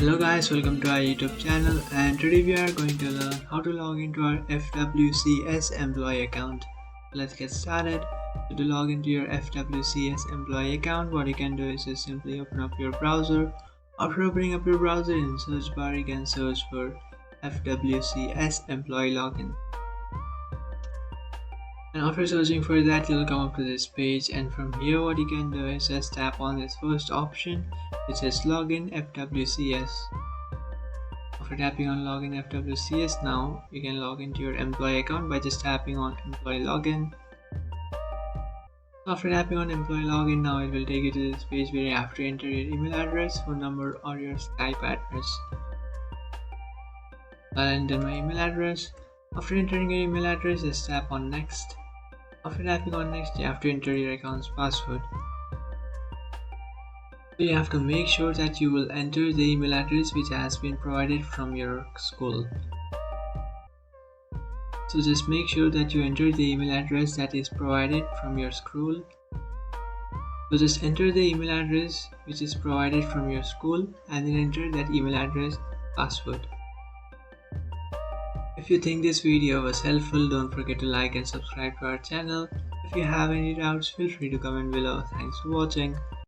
Hello guys, welcome to our YouTube channel, and today we are going to learn how to log into our FWCS employee account. Let's get started. So to log into your FWCS employee account, what you can do is just simply open up your browser. After opening up your browser, in search bar you can search for FWCS employee login. And after searching for that, you'll come up to this page, and from here what you can do is just tap on this first option which says login FWCS. After tapping on login FWCS, now you can log into your employee account by just tapping on employee login. After tapping on employee login, now it will take you to this page where you have to enter your email address, phone number or your Skype address. I'll enter my email address. After entering your email address, just tap on next. After tapping on next, you have to enter your account's password. So you have to make sure that you will enter the email address which has been provided from your school. So just make sure that you enter the email address that is provided from your school. So just enter the email address which is provided from your school and then enter that email address password. If you think this video was helpful, don't forget to like and subscribe to our channel. If you have any doubts, feel free to comment below. Thanks for watching.